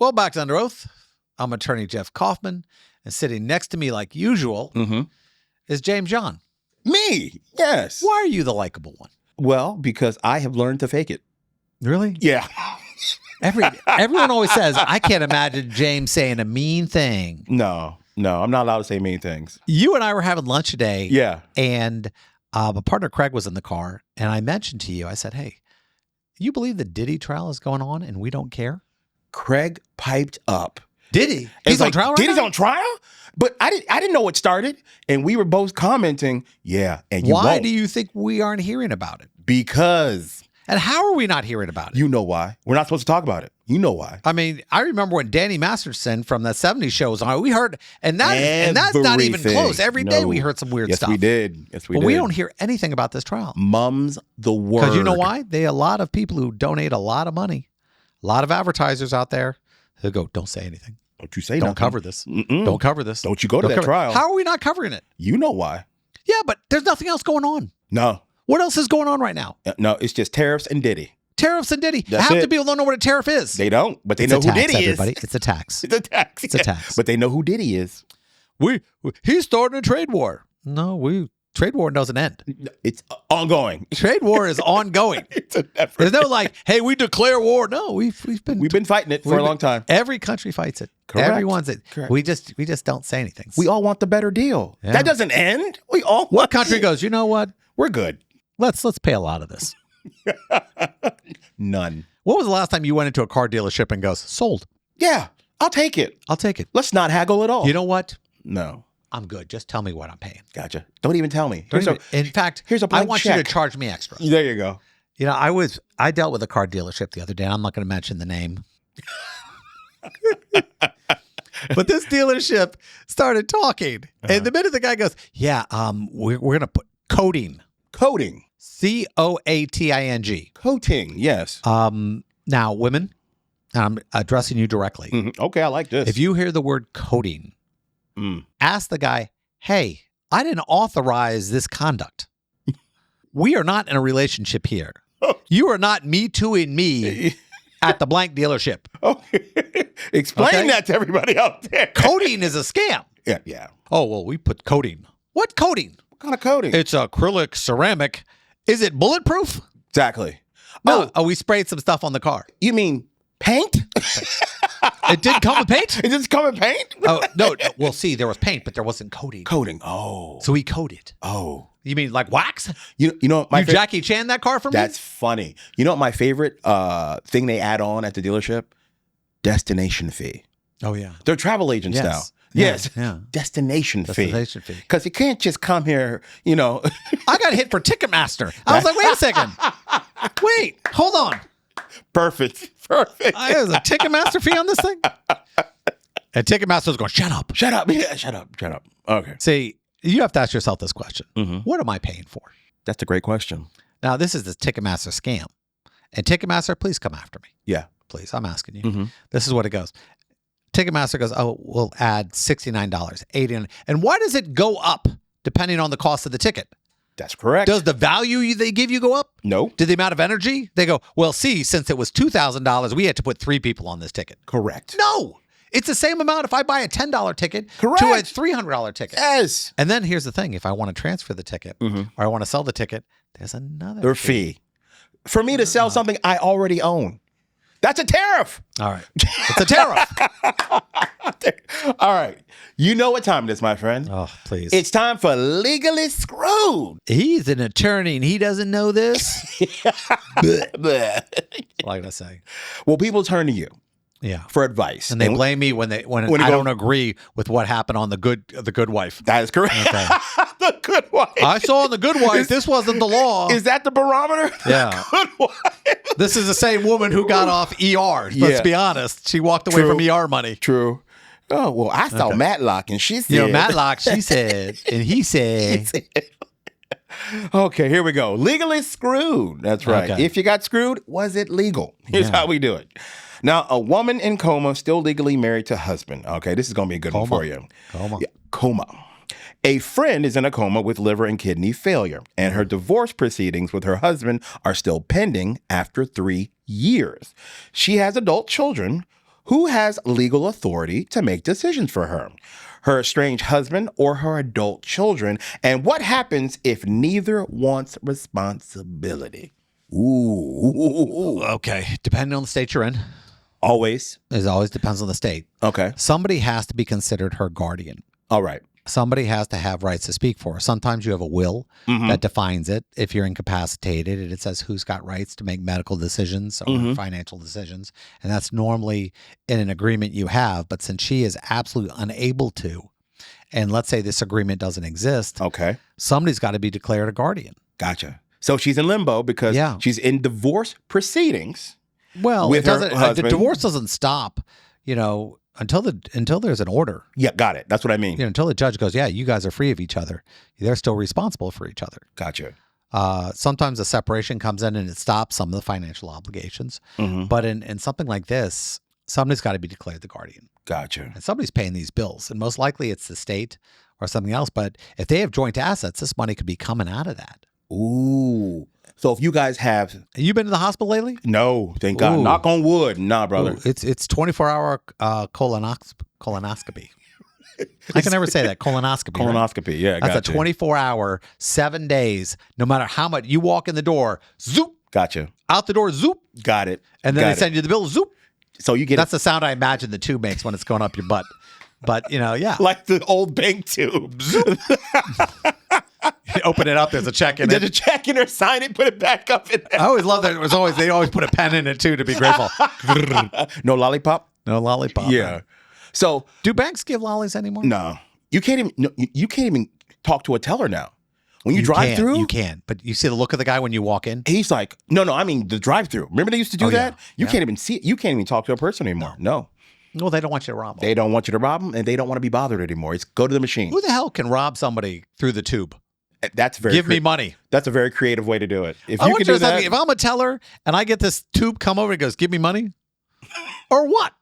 Well, back to Under Oath. I'm attorney Jeff Kaufman, and sitting next to me, like usual, is James John. Me? Yes. Why are you the likable one? Well, because I have learned to fake it. Really? Yeah. Everyone always says, I can't imagine James saying a mean thing. No, I'm not allowed to say mean things. You and I were having lunch today. Yeah. And my partner Craig was in the car, and I mentioned to you, I said, hey, you believe the Diddy trial is going on and we don't care? Craig piped up. Diddy? He's on trial right Diddy's now? on trial? But I didn't know it started, and we were both commenting, yeah, and you Why won't. do you think we aren't hearing about it? Because. And how are we not hearing about it? You know why. We're not supposed to talk about it. You know why. I mean, I remember when Danny Masterson from the 70s show was on, we heard, and that's not even close. Every day we heard some weird stuff. Yes, we did. Yes, we did. But we don't hear anything about this trial. Mum's the word. Because you know why? They a lot of people who donate a lot of money, a lot of advertisers out there who go, don't say anything. Don't you say Don't nothing. cover this. Mm-mm. Don't cover this. Don't you go to that trial. How are we not covering it? You know why. Yeah, but there's nothing else going on. No. What else is going on right now? No, it's just tariffs and Diddy. Tariffs and Diddy. That's Half it. the people don't know what a tariff is. They don't, but they know who Diddy everybody. is. It's a tax. It's a tax. It's a tax. But they know who Diddy is. He's starting a trade war. No, trade war doesn't end. It's ongoing. Trade war is ongoing. It's a never. There's no like, hey, we declare war. No, we've been fighting it for a long time. Every country fights it. Correct. Everyone's it. Correct. We just don't say anything. We all want the better deal. Yeah. That doesn't end. We all What country goes, you know what? We're good. Let's pay a lot of this. None. When was the last time you went into a car dealership and goes, sold? Yeah, I'll take it. I'll take it. Let's not haggle at all. You know what? No. I'm good. Just tell me what I'm paying. Gotcha. Don't even tell me. In fact, here's a I blank want check. you to charge me extra. There you go. You know, I dealt with a car dealership the other day. I'm not going to mention the name. But this dealership started talking. And the minute the guy goes, yeah, we're going to put coating. Coating. Coating. Coating, yes. Now, women, and I'm addressing you directly. Mm-hmm. Okay, I like this. If you hear the word coating, ask the guy, hey, I didn't authorize this conduct. We are not in a relationship here. You are not me tooing me at the blank dealership. Okay. Explain that to everybody out there. Coating is a scam. Yeah. Oh, well, we put coating. What coating? What kind of coating? It's acrylic ceramic. Is it bulletproof? Exactly. No. Oh, we sprayed some stuff on the car. You mean paint? It did come with paint? It just come with paint? Oh, no. Well, see, there was paint, but there wasn't coating. Coating. Oh. So he coated. Oh. You mean like wax? You know my Jackie Chan that car for me? That's funny. You know what my favorite thing they add on at the dealership? Destination fee. Oh, yeah. They're travel agents now. Yes. Yeah. Destination fee. Because you can't just come here, you know. I got hit for Ticketmaster. I was like, wait a second. Wait, hold on. Perfect. There's a Ticketmaster fee on this thing? And Ticketmaster's going, shut up. Shut up. Yeah, shut up. Okay. See, you have to ask yourself this question. What am I paying for? That's a great question. Now, this is the Ticketmaster scam. And Ticketmaster, please come after me. Yeah. Please, I'm asking you. This is what it goes. Ticketmaster goes, oh, we'll add $69, $89. And why does it go up depending on the cost of the ticket? That's correct. Does the value they give you go up? No. Did the amount of energy? They go, well, see, since it was $2,000, we had to put 3 people on this ticket. Correct. No. It's the same amount if I buy a $10 ticket to a $300 ticket. Yes. And then here's the thing. If I want to transfer the ticket or I want to sell the ticket, there's another fee. For me to sell something I already own. That's a tariff. All right. It's a tariff. All right. You know what time it is, my friend. Oh, please. It's time for Legally Screwed. He's an attorney and he doesn't know this. Like I say. Well, people turn to you. Yeah. For advice. And they blame me when I don't agree with what happened on the Good Wife. That is correct. Okay. The Good Wife. I saw in The Good Wife, this wasn't the law. Is that the barometer? Yeah. Good Wife. This is the same woman who got off ER. Let's be honest. She walked away from ER money. True. Oh, well, I saw Matlock and she said. Matlock, she said, and he said. Okay, here we go. Legally Screwed. That's right. Okay. If you got screwed, was it legal? Here's how we do it. Now, a woman in coma still legally married to husband. Okay, this is going to be a good one for you. Coma. A friend is in a coma with liver and kidney failure, and her divorce proceedings with her husband are still pending after 3 years. She has adult children Who has legal authority to make decisions for her? Her estranged husband or her adult children? And what happens if neither wants responsibility? Ooh. Okay. Depending on the state you're in. Always? It always depends on the state. Okay. Somebody has to be considered her guardian. All right. Somebody has to have rights to speak for her. Sometimes you have a will that defines it. If you're incapacitated, and it says who's got rights to make medical decisions or financial decisions. And that's normally in an agreement you have. But since she is absolutely unable to, and let's say this agreement doesn't exist, okay, somebody's got to be declared a guardian. Gotcha. So she's in limbo because she's in divorce proceedings. Well, the divorce doesn't stop, until there's an order. Yeah, got it. That's what I mean. Until the judge goes, yeah, you guys are free of each other. They're still responsible for each other. Gotcha. Sometimes a separation comes in and it stops some of the financial obligations. But in something like this, somebody's got to be declared the guardian. Gotcha. And somebody's paying these bills. And most likely it's the state or something else. But if they have joint assets, this money could be coming out of that. Ooh. So if you guys have... You been to the hospital lately? No, thank God. Knock on wood. Nah, brother. Ooh, it's 24-hour colonoscopy. I can never say that. Colonoscopy. Colonoscopy, right? Yeah. That's a 24-hour, 7 days, no matter how much. You walk in the door, zoop. Gotcha. Out the door, zoop. Got it. And then they send you the bill, zoop. So you get That's the sound I imagine the tube makes when it's going up your butt. But, yeah. Like the old bank tube. You open it up, there's a check in it. There's a check in there, sign it, put it back up in there. I always love that. They always put a pen in it too to be grateful. No lollipop? No lollipop. Yeah. Man. So do banks give lollies anymore? No. You can't even talk to a teller now. When you drive through? You can. But you see the look of the guy when you walk in? He's like, no, I mean the drive-through. Remember they used to do that? You can't even see it. You can't even talk to a person anymore. No. Well, they don't want you to rob them. They don't want you to rob them, and they don't want to be bothered anymore. It's go to the machine. Who the hell can rob somebody through the tube? That's very Give me money. That's a very creative way to do it. If I you can do that, if I'm a teller and I get this tube come over and goes, "Give me money," or what?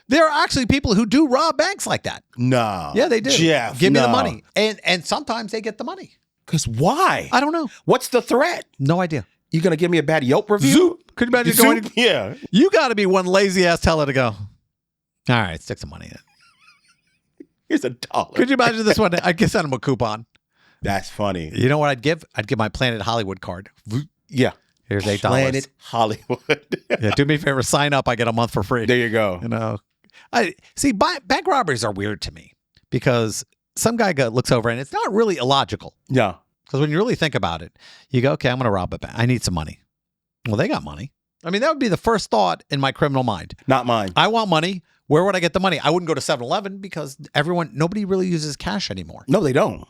There are actually people who do rob banks like that. No. Yeah, they do. Jeff, give me the money, and sometimes they get the money. Because why? I don't know. What's the threat? No idea. You gonna give me a bad Yelp review? Zoop. Could you imagine going? Yeah. You got to be one lazy ass teller to go. All right, stick some money in. Here's $1. Could you imagine this one? I could send them a coupon. That's funny. You know what I'd give? I'd give my Planet Hollywood card. Yeah. Here's $8. Planet Hollywood. Yeah, do me a favor, sign up. I get a month for free. There you go. I see. Bank robberies are weird to me because some guy looks over and it's not really illogical. Yeah. Because when you really think about it, you go, okay, I'm going to rob a bank. I need some money. Well, they got money. I mean, that would be the first thought in my criminal mind. Not mine. I want money. Where would I get the money? I wouldn't go to 7-Eleven because nobody really uses cash anymore. No, they don't.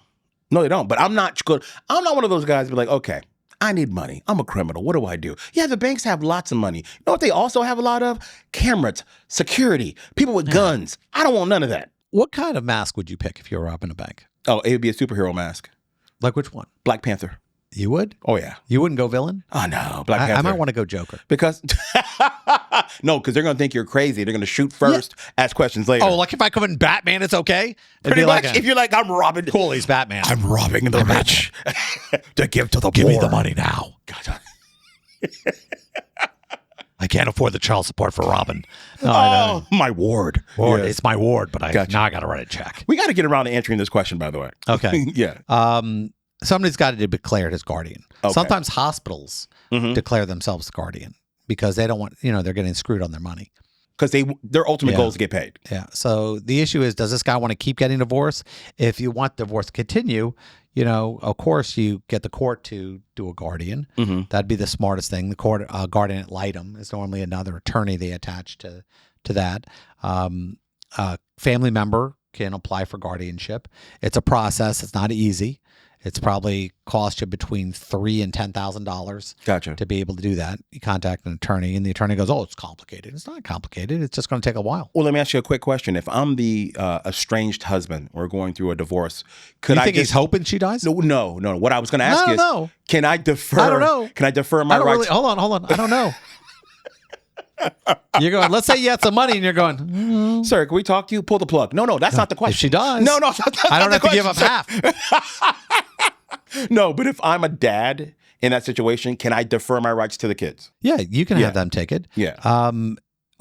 But I'm not good. I'm not one of those guys who be like, okay, I need money. I'm a criminal. What do I do? Yeah, the banks have lots of money. You know what they also have a lot of? Cameras, security, people with guns. I don't want none of that. What kind of mask would you pick if you were robbing a bank? Oh, it would be a superhero mask. Like which one? Black Panther. You would? Oh, yeah. You wouldn't go villain? Oh, no. Black Panther. I might want to go Joker. Because, because they're going to think you're crazy. They're going to shoot first, ask questions later. Oh, like if I come in Batman, it's okay? Pretty much. If you're like, I'm robbing. Cool, he's Batman. I'm robbing the rich to give to the poor. Give me the money now. God. I can't afford the child support for Robin. No, my ward. Yes. It's my ward, but now I got to write a check. We got to get around to answering this question, by the way. Okay. Yeah. Somebody's got to be declared as guardian. Okay. Sometimes hospitals declare themselves guardian because they don't want, they're getting screwed on their money. Because their ultimate goal is to get paid. Yeah. So the issue is, does this guy want to keep getting divorced? If you want divorce to continue, of course you get the court to do a guardian. That'd be the smartest thing. The court guardian ad litem is normally another attorney they attach to that. Family member can apply for guardianship. It's a process. It's not easy. It's probably cost you between $3,000 and $10,000. Gotcha. To be able to do that. You contact an attorney, and the attorney goes, "Oh, it's complicated." It's not complicated. It's just going to take a while. Well, let me ask you a quick question. If I'm the estranged husband, we're going through a divorce, could you think he's hoping she dies? No. What I was going to ask is, can I defer? I don't know. Can I defer my rights? Really, hold on. I don't know. You're going, let's say you had some money and you're going, Sir, can we talk to you? Pull the plug. No, that's not the question. If she does. No, I don't have to give up half. No, but if I'm a dad in that situation, can I defer my rights to the kids? Yeah, you can have them take it. Yeah.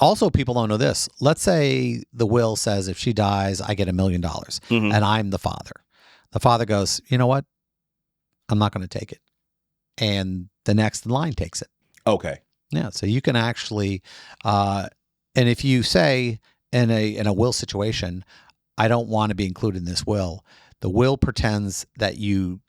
Also, people don't know this. Let's say the will says if she dies, I get $1 million, and I'm the father. The father goes, you know what? I'm not going to take it. And the next in line takes it. Okay. Yeah. So you can actually, and if you say in a will situation, I don't want to be included in this will, the will pretends that you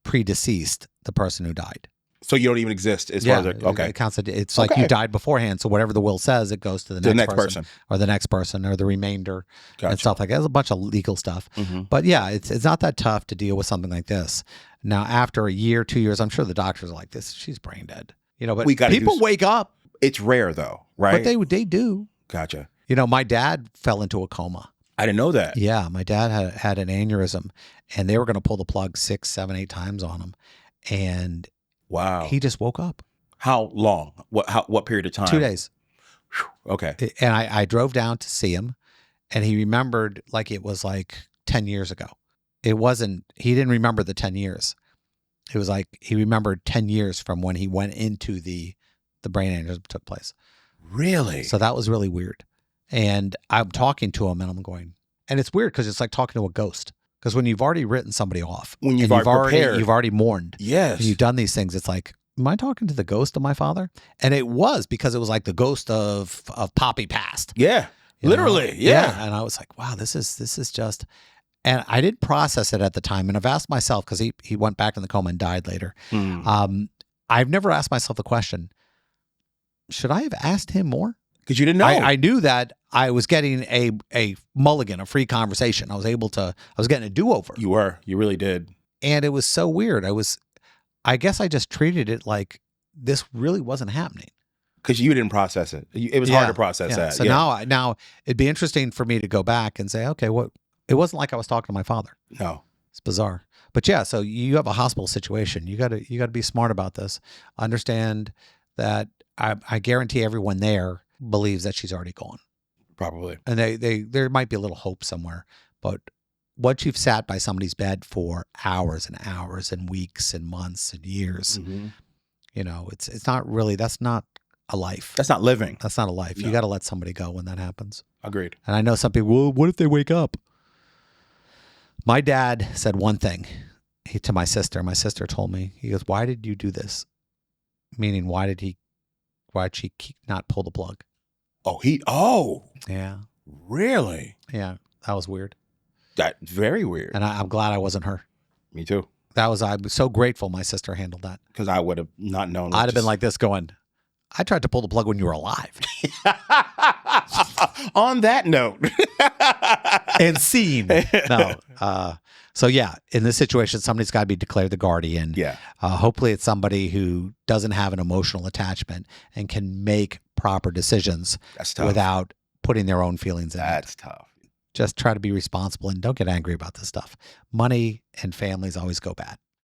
predeceased the person who died. So you don't even exist as far as okay. It counts, it's like you died beforehand. So whatever the will says, it goes to the next person or the next person or the remainder and stuff like that. There's a bunch of legal stuff. But yeah, it's not that tough to deal with something like this. Now, after a year, 2 years, I'm sure the doctors are like, she's brain dead. You know, but people wake up. It's rare though, right? But they do. Gotcha. You know, my dad fell into a coma. I didn't know that. Yeah, my dad had an aneurysm, and they were going to pull the plug 6, 7, 8 times on him, and wow, he just woke up. How long? What period of time? 2 days. Whew. Okay. And I drove down to see him, and he remembered like it was like 10 years ago. It wasn't. He didn't remember the 10 years. It was like he remembered 10 years from when he went into the brain aneurysm took place. Really? So that was really weird. And I'm talking to him and I'm going, and it's weird because it's like talking to a ghost. Because when you've already written somebody off, when you've already mourned, yes, and you've done these things, it's like, am I talking to the ghost of my father? And it was because it was like the ghost of Poppy passed. Yeah, literally. Yeah. And I was like, wow, this is just, and I didn't process it at the time. And I've asked myself, because he went back in the coma and died later. I've never asked myself the question, should I have asked him more? Because you didn't know. I knew that I was getting a mulligan, a free conversation. I was getting a do-over. You really did. And it was so weird. I guess I just treated it like this really wasn't happening. Because you didn't process it. It was hard to process that. So now it'd be interesting for me to go back and say, okay, it wasn't like I was talking to my father. No. It's bizarre. But yeah, so you have a hospital situation. You gotta be smart about this. Understand that I guarantee everyone there believes that she's already gone. Probably. And there might be a little hope somewhere, but once you've sat by somebody's bed for hours and hours and weeks and months and years, you know, it's not really, that's not a life. That's not living. That's not a life. No. You got to let somebody go when that happens. Agreed. And I know some people, well, what if they wake up? My dad said one thing to my sister. My sister told me, he goes, why did you do this? Meaning, why'd she not pull the plug? Yeah. Really? Yeah. That was weird. That's very weird. And I'm glad I wasn't her. Me too. I was so grateful my sister handled that. Because I would have not known. I'd have been like this going, I tried to pull the plug when you were alive. On that note. And scene. No. So yeah, in this situation, somebody's got to be declared the guardian. Yeah. Hopefully it's somebody who doesn't have an emotional attachment and can make proper decisions without putting their own feelings in it. That's tough. Just try to be responsible and don't get angry about this stuff. Money and families always go bad.